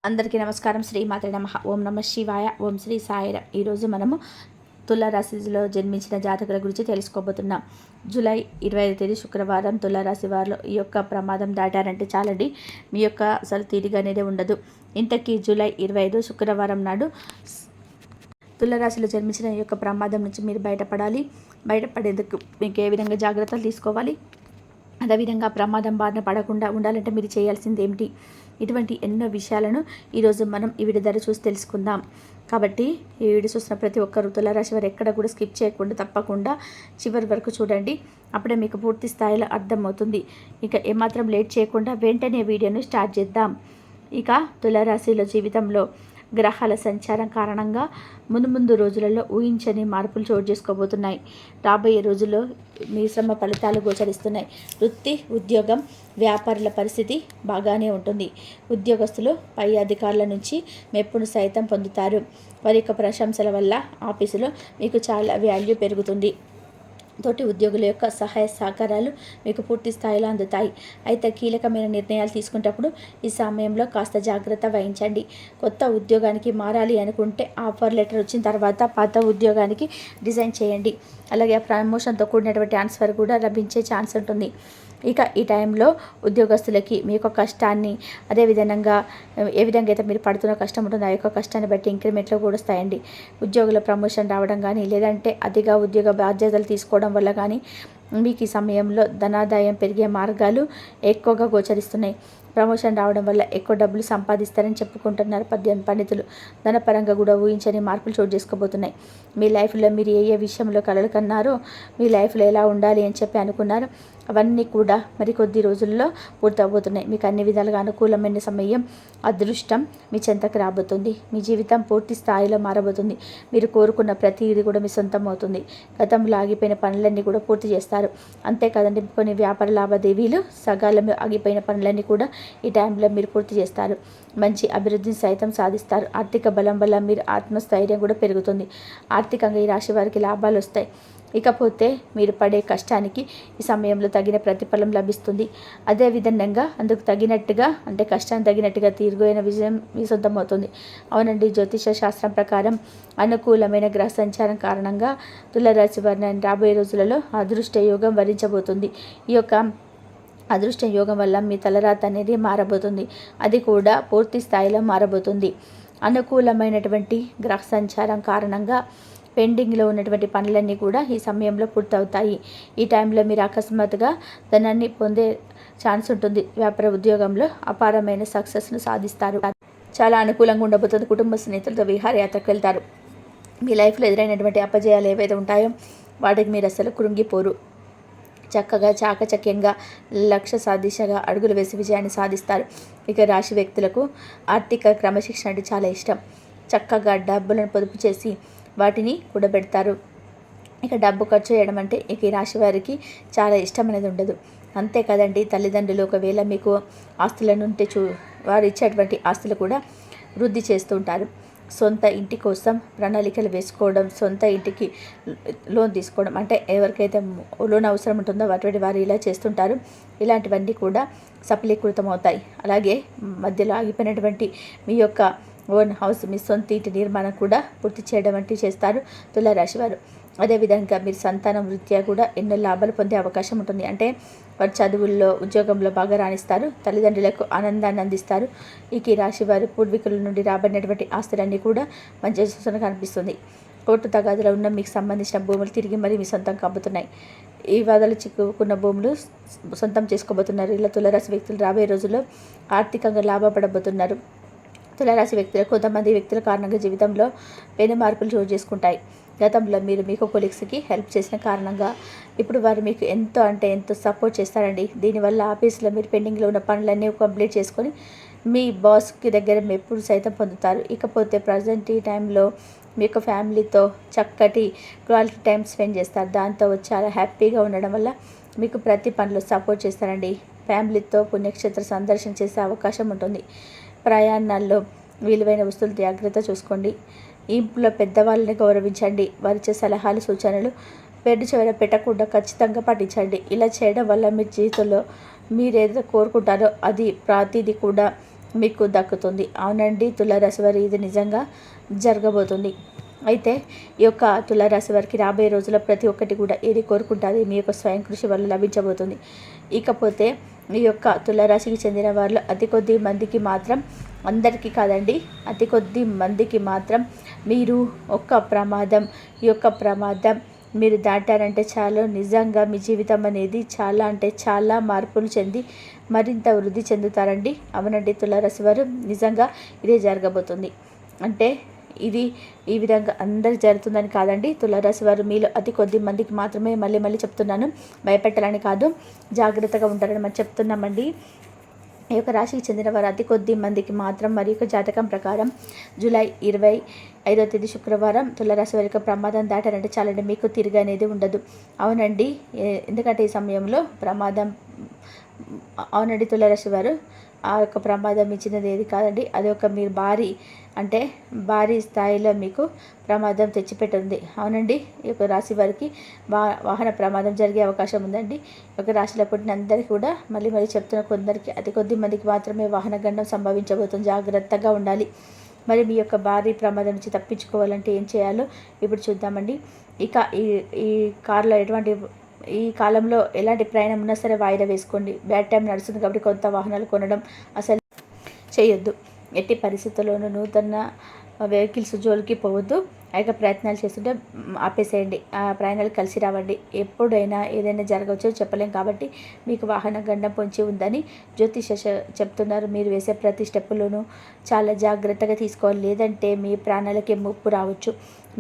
అందరికీ నమస్కారం. శ్రీమాత్రే నమః. ఓం నమ శివాయ. ఓం శ్రీ సాయిరాం. ఈరోజు మనము తులారాశిలో జన్మించిన జాతకుల గురించి తెలుసుకోబోతున్నాం. జూలై 25 తేదీ శుక్రవారం తులారాశి వారిలో ఈ యొక్క ప్రమాదం దాటారంటే చాలండి, మీ యొక్క అసలు తీరిగా అనేది ఉండదు. ఇంతకీ జూలై 25 శుక్రవారం నాడు తులారాశిలో జన్మించిన ఈ యొక్క ప్రమాదం నుంచి మీరు బయటపడేందుకు మీకు ఏ విధంగా జాగ్రత్తలు తీసుకోవాలి, అదేవిధంగా ప్రమాదం బారిన పడకుండా ఉండాలంటే మీరు చేయాల్సింది ఏమిటి, ఇటువంటి ఎన్నో విషయాలను ఈరోజు మనం ఈ వీడియో ద్వారా చూసి తెలుసుకుందాం. కాబట్టి ఈ వీడియో చూసిన ప్రతి ఒక్కరు తులారాశి వారు ఎక్కడ కూడా స్కిప్ చేయకుండా తప్పకుండా చివరి వరకు చూడండి. అప్పుడే మీకు పూర్తి స్థాయిలో అర్థమవుతుంది. ఇక ఏమాత్రం లేట్ చేయకుండా వెంటనే వీడియోను స్టార్ట్ చేద్దాం. ఇక తులారాశిలో జీవితంలో గ్రహాల సంచారం కారణంగా ముందు రోజులలో ఊహించని మార్పులు చోటు చేసుకోబోతున్నాయి. రాబోయే రోజుల్లో మీ శ్రమ ఫలితాలు గోచరిస్తున్నాయి. వృత్తి, ఉద్యోగం, వ్యాపారుల పరిస్థితి బాగానే ఉంటుంది. ఉద్యోగస్తులు పై అధికారుల నుంచి మెప్పును సైతం పొందుతారు. వారి యొక్క ప్రశంసల వల్ల ఆఫీసులో మీకు చాలా వాల్యూ పెరుగుతుంది. తోటి ఉద్యోగుల యొక్క సహాయ సహకారాలు మీకు పూర్తి స్థాయిలో అందుతాయి. అయితే కీలకమైన నిర్ణయాలు తీసుకునేటప్పుడు ఈ సమయంలో కాస్త జాగ్రత్త వహించండి. కొత్త ఉద్యోగానికి మారాలి అనుకుంటే ఆఫర్ లెటర్ వచ్చిన తర్వాత పాత ఉద్యోగానికి రిజైన్ చేయండి. అలాగే ప్రమోషన్తో కూడినటువంటి ట్రాన్స్ఫర్ కూడా లభించే ఛాన్స్ ఉంటుంది. ఇక ఈ టైంలో ఉద్యోగస్తులకి మీ యొక్క కష్టాన్ని, అదేవిధంగా ఏ విధంగా అయితే మీరు పడుతున్న కష్టం ఉంటుందో ఆ యొక్క కష్టాన్ని బట్టి ఇంక్రిమెంట్లో కూడా వస్తాయండి. ఉద్యోగుల ప్రమోషన్ రావడం కానీ, లేదంటే అతిగా ఉద్యోగ బాధ్యతలు తీసుకోవడం వల్ల కానీ మీకు ఈ సమయంలో ధనాదాయం పెరిగే మార్గాలు ఎక్కువగా గోచరిస్తున్నాయి. ప్రమోషన్ రావడం వల్ల ఎక్కువ డబ్బులు సంపాదిస్తారని చెప్పుకుంటున్నారు పండితులు. ధనపరంగా కూడా ఊహించని మార్పులు చోటు చేసుకోబోతున్నాయి. మీ లైఫ్లో మీరు ఏ విషయంలో కలలు కన్నారో, మీ లైఫ్లో ఎలా ఉండాలి అని చెప్పి అనుకున్నారో అవన్నీ కూడా మరికొద్ది రోజుల్లో పూర్తవబోతున్నాయి. మీకు అన్ని విధాలుగా అనుకూలమైన సమయం, అదృష్టం మీ చెంతకు రాబోతుంది. మీ జీవితం పూర్తి స్థాయిలో మారబోతుంది. మీరు కోరుకున్న ప్రతిదీ కూడా మీ సొంతం అవుతుంది. గతంలో ఆగిపోయిన పనులన్నీ కూడా పూర్తి చేస్తారు. అంతేకాదండి, కొన్ని వ్యాపార లావాదేవీలు, సకాలంలో ఆగిపోయిన పనులన్నీ కూడా ఈ టైంలో మీరు పూర్తి చేస్తారు. మంచి అభివృద్ధిని సైతం సాధిస్తారు. ఆర్థిక బలం వల్ల మీరు ఆత్మస్థైర్యం కూడా పెరుగుతుంది. ఆర్థికంగా ఈ రాశి వారికి లాభాలు వస్తాయి. ఇకపోతే మీరు పడే కష్టానికి ఈ సమయంలో తగిన ప్రతిఫలం లభిస్తుంది. అదేవిధంగా అందుకు తగినట్టుగా, అంటే కష్టానికి తగినట్టుగా తీరుగైన విజయం మీ సొంతం అవుతుంది. అవునండి, జ్యోతిష శాస్త్రం ప్రకారం అనుకూలమైన గ్రహ సంచారం కారణంగా తులారాశి వారిని రాబోయే రోజులలో అదృష్ట యోగం వరించబోతుంది. ఈ యొక్క అదృష్ట యోగం వల్ల మీ తలరాత అనేది మారబోతుంది. అది కూడా పూర్తి స్థాయిలో మారబోతుంది. అనుకూలమైనటువంటి గ్రహ సంచారం కారణంగా పెండింగ్లో ఉన్నటువంటి పనులన్నీ కూడా ఈ సమయంలో పూర్తవుతాయి. ఈ టైంలో మీరు అకస్మాత్తుగా ధనాన్ని పొందే ఛాన్స్ ఉంటుంది. వ్యాపార ఉద్యోగంలో అపారమైన సక్సెస్ను సాధిస్తారు. చాలా అనుకూలంగా ఉండబోతుంది. కుటుంబ స్నేహితులతో విహారయాత్రకు వెళ్తారు. మీ లైఫ్లో ఎదురైనటువంటి అపజయాలు ఏవైతే ఉంటాయో వాటికి మీరు అసలు కృంగిపోరు. చక్కగా చాకచక్యంగా లక్ష్య సాధించగా అడుగులు వేసి విజయాన్ని సాధిస్తారు. ఇక రాశి వ్యక్తులకు ఆర్థిక క్రమశిక్షణ అంటే చాలా ఇష్టం. చక్కగా డబ్బులను పొదుపు చేసి వాటిని కూడబెడతారు. ఇక డబ్బు ఖర్చు చేయడం అంటే ఇక ఈ రాశి వారికి చాలా ఇష్టం అనేది ఉండదు. అంతే కదండి, తల్లిదండ్రులు ఒకవేళ మీకు ఆస్తులను ఉంటే వారు ఇచ్చేటువంటి ఆస్తులు కూడా వృద్ధి చేస్తూ ఉంటారు. సొంత ఇంటి కోసం ప్రణాళికలు వేసుకోవడం, సొంత ఇంటికి లోన్ తీసుకోవడం, అంటే ఎవరికైతే లోన్ అవసరం ఉంటుందో అటువంటి వారు ఇలా చేస్తుంటారు. ఇలాంటివన్నీ కూడా సఫలీకృతం అవుతాయి. అలాగే మధ్యలో ఆగిపోయినటువంటి మీ యొక్క ఓన్ హౌస్, మీ సొంత ఇంటి నిర్మాణం కూడా పూర్తి చేయడం వంటివి చేస్తారు తులారాశి వారు. అదేవిధంగా మీరు సంతానం వృత్యా కూడా ఎన్నో లాభాలు పొందే అవకాశం ఉంటుంది. అంటే వారు చదువుల్లో, ఉద్యోగంలో బాగా రాణిస్తారు. తల్లిదండ్రులకు ఆనందాన్ని అందిస్తారు. ఈ రాశి వారు పూర్వీకుల నుండి రాబడినటువంటి ఆస్తులన్నీ కూడా మంచి సూచన కనిపిస్తుంది. కోర్టు తగాదులో ఉన్న మీకు సంబంధించిన భూములు తిరిగి మరి మీ సొంతం కమ్ముతున్నాయి. ఈ వాదాలు చిక్కుకున్న భూములు సొంతం చేసుకోబోతున్నారు. ఇలా తులారాశి వ్యక్తులు రాబోయే రోజుల్లో ఆర్థికంగా లాభపడబోతున్నారు. తులారాశి వ్యక్తులు కొంతమంది వ్యక్తుల కారణంగా జీవితంలో పెను మార్పులు చోటు చేసుకుంటాయి. గతంలో మీరు మీకు కొలీగ్స్కి హెల్ప్ చేసిన కారణంగా ఇప్పుడు వారు మీకు ఎంతో సపోర్ట్ చేస్తారండి. దీనివల్ల ఆఫీస్లో మీరు పెండింగ్లో ఉన్న పనులన్నీ కంప్లీట్ చేసుకొని మీ బాస్కి దగ్గర మెప్పుడు సైతం పొందుతారు. ఇకపోతే ప్రజెంట్ ఈ టైంలో మీ యొక్క ఫ్యామిలీతో చక్కటి క్వాలిటీ టైం స్పెండ్ చేస్తారు. దాంతో చాలా హ్యాపీగా ఉండడం వల్ల మీకు ప్రతి పనిలో సపోర్ట్ చేస్తారండి. ఫ్యామిలీతో పుణ్యక్షేత్ర సందర్శన చేసే అవకాశం ఉంటుంది. ప్రయాణాల్లో విలువైన వస్తువులు జాగ్రత్త చూసుకోండి. ఇంట్లో పెద్దవాళ్ళని గౌరవించండి. వారిచ్చే సలహాలు, సూచనలు బెడ్ చివర పెట్టకుండా ఖచ్చితంగా పాటించండి. ఇలా చేయడం వల్ల మీ జీవితంలో మీరు ఏదైతే కోరుకుంటారో అది ప్రతిదీ కూడా మీకు దక్కుతుంది. అవునండి తులారాశి వారు ఇది నిజంగా జరగబోతుంది. అయితే ఈ యొక్క తులారాశి వారికి రాబోయే రోజుల్లో ప్రతి ఒక్కటి కూడా ఏది కోరుకుంటుంది మీ యొక్క స్వయం కృషి వల్ల లభించబోతుంది. ఇకపోతే ఈ యొక్క తులారాశికి చెందిన వారిలో అతి కొద్ది మందికి మాత్రం, అందరికీ కాదండి, అతి కొద్ది మందికి మాత్రం మీరు ఈ యొక్క ప్రమాదం మీరు దాటారంటే చాలు, నిజంగా మీ జీవితం అనేది చాలా అంటే చాలా మార్పులు చెంది మరింత వృద్ధి చెందుతారండి. అవునండి తులారాశి వారు నిజంగా ఇదే జరగబోతుంది. అంటే ఇది ఈ విధంగా అందరికి జరుగుతుందని కాదండి. తులారాశి వారు మీలో అతి కొద్ది మందికి మాత్రమే, మళ్ళీ చెప్తున్నాను, భయపెట్టాలని కాదు, జాగ్రత్తగా ఉంటారని మనం చెప్తున్నామండి. ఈ యొక్క రాశికి చెందిన వారు అతి కొద్ది మందికి మాత్రం మరి యొక్క జాతకం ప్రకారం జూలై 25వ తేదీ శుక్రవారం తులారాశి వారి యొక్క ప్రమాదం దాటారంటే చాలండి, మీకు తిరిగి అనేది ఉండదు. అవునండి, ఎందుకంటే ఈ సమయంలో ప్రమాదం, అవునండి తులారాశి వారు ఆ యొక్క ప్రమాదం ఇచ్చినది ఏది కాదండి, అది ఒక మీరు భారీ స్థాయిలో మీకు ప్రమాదం తెచ్చిపెట్టింది. అవునండి, ఈ యొక్క రాశి వారికి వాహన ప్రమాదం జరిగే అవకాశం ఉందండి. ఈ యొక్క రాశిలో పుట్టిన అందరికీ కూడా మళ్ళీ చెప్తున్న కొందరికి, అతి కొద్ది మందికి మాత్రమే వాహన గండం సంభవించబోతుంది. జాగ్రత్తగా ఉండాలి. మరి మీ యొక్క భారీ ప్రమాదం నుంచి తప్పించుకోవాలంటే ఏం చేయాలో ఇప్పుడు చూద్దామండి. ఇక ఈ కారులో ఈ కాలంలో ఎలాంటి ప్రయాణం ఉన్నా సరే వాయిదా వేసుకోండి. బ్యాడ్ టైం నడుస్తుంది కాబట్టి కొత్త వాహనాలు కొనడం అసలు చేయొద్దు. ఎట్టి పరిస్థితుల్లోనూ నూతన వెహికల్స్ జోలికి పోవద్దు. ఆ ప్రయత్నాలు చేస్తుంటే ఆపేసేయండి. ఆ ప్రయాణాలు కలిసి రావండి. ఎప్పుడైనా ఏదైనా జరగవచ్చో చెప్పలేం కాబట్టి మీకు వాహన గండం పొంచి ఉందని జ్యోతిష చెప్తున్నారు. మీరు వేసే ప్రతి స్టెప్పులోనూ చాలా జాగ్రత్తగా తీసుకోవాలి, లేదంటే మీ ప్రాణాలకి ముప్పు రావచ్చు.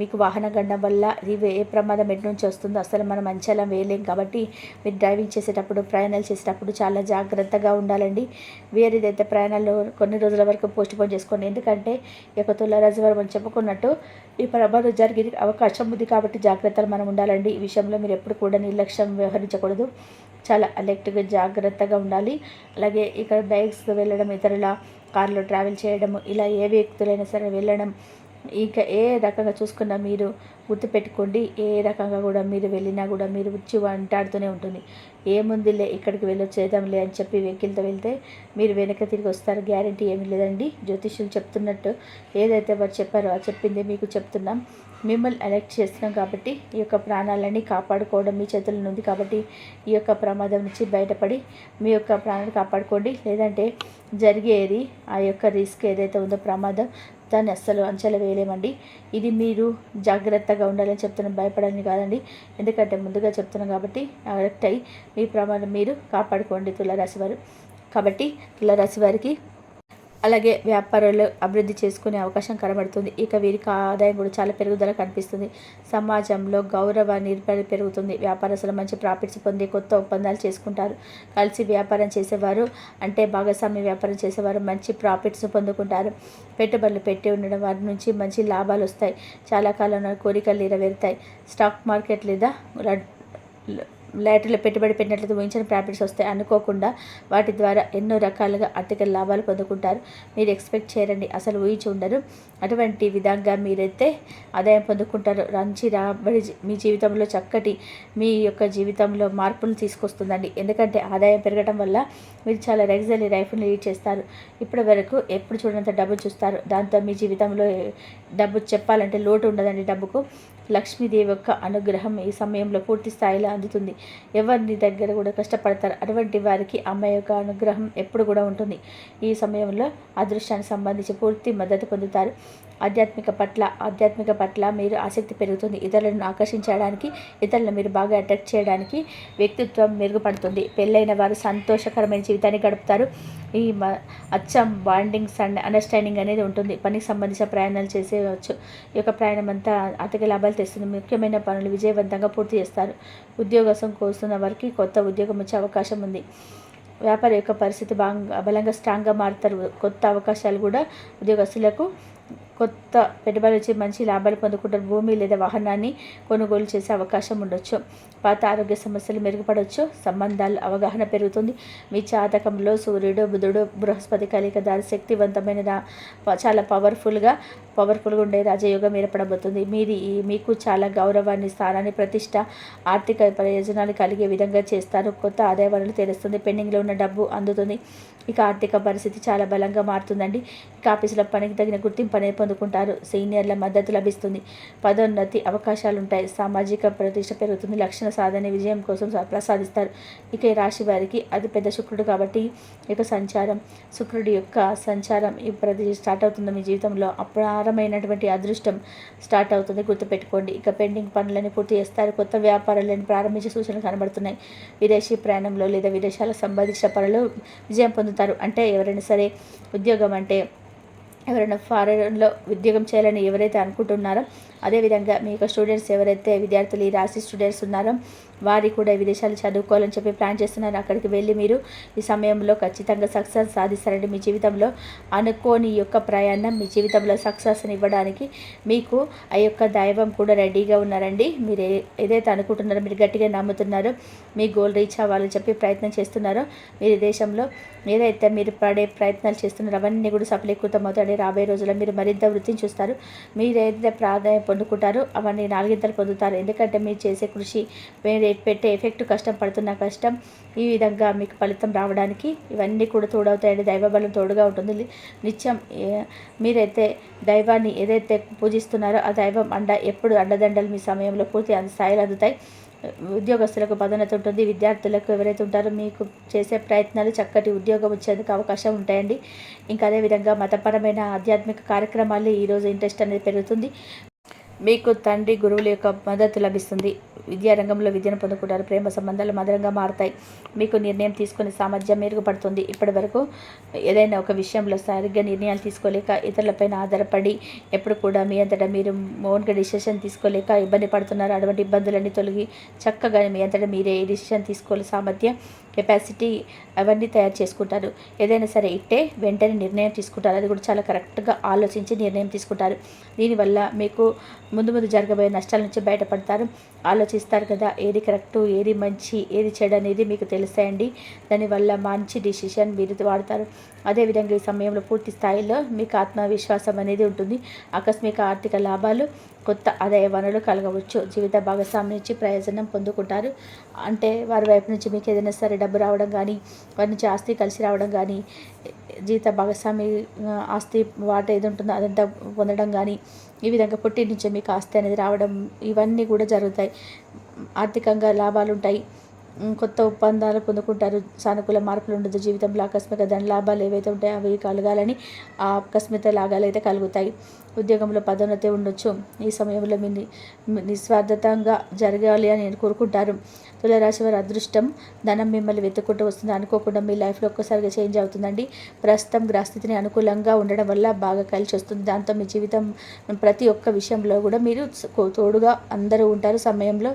మీకు వాహన గండం వల్ల ఇది ఏ ప్రమాదం ఎటు నుంచి వస్తుందో అసలు మనం అంచనా వేయలేం కాబట్టి మీరు డ్రైవింగ్ చేసేటప్పుడు, ప్రయాణాలు చేసేటప్పుడు చాలా జాగ్రత్తగా ఉండాలండి. వేరేదైతే ప్రయాణాలు కొన్ని రోజుల వరకు పోస్ట్పోన్ చేసుకోండి. ఎందుకంటే ఈ యొక్క తులారాశి వారు మనం చెప్పుకున్నట్టు ఈ ప్రమాదం జరిగే అవకాశం ఉంది కాబట్టి జాగ్రత్తలు మనం ఉండాలండి. ఈ విషయంలో మీరు ఎప్పుడు కూడా నిర్లక్ష్యం వ్యవహరించకూడదు. చాలా అలర్ట్గా జాగ్రత్తగా ఉండాలి. అలాగే ఇక్కడ బైక్స్ వెళ్ళడం, ఇతరుల కార్లో ట్రావెల్ చేయడము, ఇలా ఏ వ్యక్తులైనా సరే వెళ్ళడం, ఇక ఏ రకంగా చూసుకున్నా మీరు గుర్తుపెట్టుకోండి, ఏ రకంగా కూడా మీరు వెళ్ళినా కూడా మీరు వచ్చి వెంటాడుతూనే ఉంటుంది. ఏముందిలే ఇక్కడికి వెళ్ళొచ్చేద్దాంలే అని చెప్పి వెహికల్తో వెళ్తే మీరు వెనక తిరిగి వస్తారు, గ్యారంటీ ఏమీ లేదండి. జ్యోతిష్యులు చెప్తున్నట్టు ఏదైతే వారు చెప్పారో ఆ చెప్పింది మీకు చెప్తున్నాం. మిమ్మల్ని అలర్ట్ చేస్తున్నాం కాబట్టి ఈ యొక్క ప్రాణాలన్నీ కాపాడుకోవడం మీ చేతుల్లో ఉంది కాబట్టి ఈ యొక్క ప్రమాదం నుంచి బయటపడి మీ యొక్క ప్రాణాన్ని కాపాడుకోండి. లేదంటే జరిగేది ఆ యొక్క రిస్క్ ఏదైతే ఉందో ప్రమాదం, దాన్ని అస్సలు అంచనా వేయలేమండి. ఇది మీరు జాగ్రత్తగా ఉండాలని చెప్తున్నాం, భయపడాలని కాదండి. ఎందుకంటే ముందుగా చెప్తున్నాం కాబట్టి కరెక్ట్ అయ్యి మీ ప్రమాదం మీరు కాపాడుకోండి తులారాశి వారు. కాబట్టి తులారాశి వారికి అలాగే వ్యాపారాలు అభివృద్ధి చేసుకునే అవకాశం కనబడుతుంది. ఇక వీరికి ఆదాయం కూడా చాలా పెరుగుదల కనిపిస్తుంది. సమాజంలో గౌరవ నిలబడి పెరుగుతుంది. వ్యాపారస్తులు మంచి ప్రాఫిట్స్ పొంది కొత్త ఒప్పందాలు చేసుకుంటారు. కలిసి వ్యాపారం చేసేవారు, భాగస్వామ్య వ్యాపారం చేసేవారు మంచి ప్రాఫిట్స్ పొందుకుంటారు. పెట్టుబడులు పెట్టి ఉండడం వారి నుంచి మంచి లాభాలు వస్తాయి. చాలా కాలంలో కోరికలు నెరవేరుతాయి. స్టాక్ మార్కెట్ లేదా లాటరీలో పెట్టుబడి పెట్టినట్లయితే ఊహించిన ప్రాఫిట్స్ వస్తాయి. అనుకోకుండా వాటి ద్వారా ఎన్నో రకాలుగా ఆర్థిక లాభాలు పొందుకుంటారు. మీరు ఎక్స్పెక్ట్ చేయరండి, అసలు ఊహించి ఉండరు. అటువంటి విధంగా మీరైతే ఆదాయం పొందుకుంటారు. మంచి రాబడి మీ జీవితంలో చక్కటి మీ యొక్క జీవితంలో మార్పులు తీసుకొస్తుందండి. ఎందుకంటే ఆదాయం పెరగడం వల్ల మీరు చాలా లగ్జరీ లైఫ్ని లీడ్ చేస్తారు. ఇప్పటి వరకు ఎప్పుడు చూడనంత డబ్బు చూస్తారు. దాంతో మీ జీవితంలో డబ్బు చెప్పాలంటే లోటు ఉండదండి. డబ్బుకు లక్ష్మీదేవి యొక్క అనుగ్రహం ఈ సమయంలో పూర్తి స్థాయిలో అందుతుంది. ఎవరిని దగ్గర కూడా కష్టపడతారు, అటువంటి వారికి అమ్మ యొక్క అనుగ్రహం ఎప్పుడు కూడా ఉంటుంది. ఈ సమయంలో అదృష్టానికి సంబంధించి పూర్తి మద్దతు పొందుతారు. ఆధ్యాత్మిక పట్ల మీరు ఆసక్తి పెరుగుతుంది. ఇతరులను ఆకర్షించడానికి, ఇతరులను మీరు బాగా అట్రాక్ట్ చేయడానికి వ్యక్తిత్వం మెరుగుపడుతుంది. పెళ్ళైన వారు సంతోషకరమైన జీవితాన్ని గడుపుతారు. ఈ అచ్చం బాండింగ్స్ అండ్ అండర్స్టాండింగ్ అనేది ఉంటుంది. పనికి సంబంధించిన ప్రయాణాలు చేసేవచ్చు. ఈ యొక్క ప్రయాణం అంతా ఆర్థిక లాభాలు తెస్తుంది. ముఖ్యమైన పనులు విజయవంతంగా పూర్తి చేస్తారు. ఉద్యోగం కోరుతున్న వారికి కొత్త ఉద్యోగం వచ్చే అవకాశం ఉంది. వ్యాపార యొక్క పరిస్థితి బలంగా స్ట్రాంగ్గా మారుతారు. కొత్త అవకాశాలు కూడా ఉద్యోగస్తులకు కొత్త పెట్టుబడి వచ్చి మంచి లాభాలు పొందుకుంటారు. భూమి లేదా వాహనాన్ని కొనుగోలు చేసే అవకాశం ఉండొచ్చు. పాత ఆరోగ్య సమస్యలు మెరుగుపడవచ్చు. సంబంధాలు అవగాహన పెరుగుతుంది. మీ జాతకంలో సూర్యుడు, బుధుడు, బృహస్పతి కలిక దాని శక్తివంతమైన చాలా పవర్ఫుల్గా ఉండే రాజయోగం ఏర్పడబోతుంది. మీకు చాలా గౌరవాన్ని, స్థానాన్ని, ప్రతిష్ట, ఆర్థిక ప్రయోజనాలు కలిగే విధంగా చేస్తారు. కొత్త ఆదాయ వనరులు తెలుస్తుంది. పెండింగ్లో ఉన్న డబ్బు అందుతుంది. ఇక ఆర్థిక పరిస్థితి చాలా బలంగా మారుతుందండి. ఇక ఆఫీసులో పనికి తగిన గుర్తింపు అనేది పొందుకుంటారు. సీనియర్ల మద్దతు లభిస్తుంది. పదోన్నతి అవకాశాలుంటాయి. సామాజిక ప్రతిష్ట పెరుగుతుంది. లక్షణ సాధన విజయం కోసం ప్రసాదిస్తారు. ఇక ఈ రాశి వారికి అతిపెద్ద శుక్రుడు కాబట్టి ఇక శుక్రుడి యొక్క సంచారం ప్రతి స్టార్ట్ అవుతుంది. మీ జీవితంలో అపారమైనటువంటి అదృష్టం స్టార్ట్ అవుతుంది, గుర్తుపెట్టుకోండి. ఇక పెండింగ్ పనులని పూర్తి చేస్తారు. కొత్త వ్యాపారాలను ప్రారంభించే సూచనలు కనబడుతున్నాయి. విదేశీ ప్రయాణంలో లేదా విదేశాలకు సంబంధించిన పనులు విజయం పొందుతారు. అంటే ఎవరైనా సరే ఉద్యోగం అంటే ఎవరైనా ఫారెన్లో ఉద్యోగం చేయాలని ఎవరైతే అనుకుంటున్నారో, అదేవిధంగా మీ యొక్క స్టూడెంట్స్ ఎవరైతే విద్యార్థులు ఈ రాశి స్టూడెంట్స్ ఉన్నారో వారి కూడా విదేశాలు చదువుకోవాలని చెప్పి ప్లాన్ చేస్తున్నారు. అక్కడికి వెళ్ళి మీరు ఈ సమయంలో ఖచ్చితంగా సక్సెస్ సాధిస్తారండి. మీ జీవితంలో అనుకోని యొక్క ప్రయాణం మీ జీవితంలో సక్సెస్ని ఇవ్వడానికి మీకు ఆ యొక్క దైవం కూడా రెడీగా ఉన్నారండి. మీరు ఏదైతే అనుకుంటున్నారో, మీరు గట్టిగా నమ్ముతున్నారో, మీ గోల్ రీచ్ అవ్వాలని చెప్పి ప్రయత్నం చేస్తున్నారో, మీరు దేశంలో ఏదైతే మీరు పడే ప్రయత్నాలు చేస్తున్నారో అవన్నీ కూడా సఫలీకృతం అవుతాయి. రాబోయే రోజుల్లో మీరు మరింత వృత్తిని చూస్తారు. మీరు ఏదైతే ప్రాధాన్యం పొందుకుంటారో అవన్నీ 4 ఇంతలు పొందుతారు. ఎందుకంటే మీరు చేసే కృషి, మీరు పెట్టే ఎఫెక్ట్, కష్టం కష్టం ఈ విధంగా మీకు ఫలితం రావడానికి ఇవన్నీ కూడా తోడవుతాయండి. దైవబలం తోడుగా ఉంటుంది. నిత్యం మీరైతే దైవాన్ని ఏదైతే పూజిస్తున్నారో ఆ దైవం ఎప్పుడు అండదండలు మీ సమయంలో పూర్తి స్థాయిలో అందుతాయి. ఉద్యోగస్తులకు పదోన్నతి ఉంటుంది. విద్యార్థులకు ఎవరైతే ఉంటారో మీకు చేసే ప్రయత్నాలు చక్కటి ఉద్యోగం వచ్చేందుకు అవకాశం ఉంటాయండి. ఇంకా అదేవిధంగా మతపరమైన ఆధ్యాత్మిక కార్యక్రమాలు ఈరోజు ఇంట్రెస్ట్ అనేది పెరుగుతుంది. మీకు తండ్రి, గురువుల యొక్క మద్దతు లభిస్తుంది. విద్యారంగంలో విద్యను పొందుకుంటారు. ప్రేమ సంబంధాలు మధురంగా మారుతాయి. మీకు నిర్ణయం తీసుకునే సామర్థ్యం మెరుగుపడుతుంది. ఇప్పటి వరకు ఏదైనా ఒక విషయంలో సరిగ్గా నిర్ణయాలు తీసుకోలేక ఇతరులపైన ఆధారపడి ఎప్పుడు కూడా మీ అంతటా మీరు ఓన్గా డిసిషన్ తీసుకోలేక ఇబ్బంది పడుతున్నారు. అటువంటి ఇబ్బందులన్నీ తొలగి చక్కగా మీ అంతటా మీరే డిసిషన్ తీసుకోలే సామర్థ్యం, కెపాసిటీ అవన్నీ తయారు చేసుకుంటారు. ఏదైనా సరే వెంటనే నిర్ణయం తీసుకుంటారు. అది కూడా చాలా కరెక్ట్గా ఆలోచించి నిర్ణయం తీసుకుంటారు. దీనివల్ల మీకు ముందు జరగబోయే నష్టాల నుంచి బయటపడతారు. ఆలోచిస్తారు కదా, ఏది కరెక్టు, ఏది మంచి, ఏది చెడు అనేది మీకు తెలుస్తాయండి. దానివల్ల మంచి డిసిషన్ మీరు వాడతారు. అదేవిధంగా ఈ సమయంలో పూర్తి స్థాయిలో మీకు ఆత్మవిశ్వాసం అనేది ఉంటుంది. ఆకస్మిక ఆర్థిక లాభాలు, కొత్త ఆదాయ వనరులు కలగవచ్చు. జీవిత భాగస్వామి నుంచి ప్రయోజనం పొందుకుంటారు. అంటే వారి వైపు నుంచి మీకు ఏదైనా సరే డబ్బు రావడం కానీ, వారి నుంచి ఆస్తి కలిసి రావడం కానీ, జీవిత భాగస్వామి ఆస్తి వాట ఏది ఉంటుందో అదంతా పొందడం కానీ, ఈ విధంగా పుట్టి నుంచి మీకు ఆస్తి అనేది రావడం, ఇవన్నీ కూడా జరుగుతాయి. ఆర్థికంగా లాభాలు ఉంటాయి. కొత్త ఒప్పందాలు పొందుకుంటారు. సానుకూల మార్పులు ఉండదు. జీవితంలో ఆకస్మిక ధన లాభాలు ఏవైతే ఉంటాయో అవి కలగాలని ఆ ఆకస్మిక లాభాలు అయితే కలుగుతాయి. ఉద్యోగంలో పదోన్నతి ఉండొచ్చు. ఈ సమయంలో మీ నిస్వార్థతంగా జరగాలి అని నేను కోరుకుంటారు. తులారాశి వారి అదృష్టం, ధనం మిమ్మల్ని వెతుక్కుంటూ వస్తుంది. అనుకోకుండా మీ లైఫ్లో ఒక్కసారిగా చేంజ్ అవుతుందండి. ప్రస్తుతం గ్రహస్థితిని అనుకూలంగా ఉండడం వల్ల బాగా కలిసి వస్తుంది. దాంతో మీ జీవితం ప్రతి ఒక్క విషయంలో కూడా మీరు తోడుగా అందరూ ఉంటారు. సమయంలో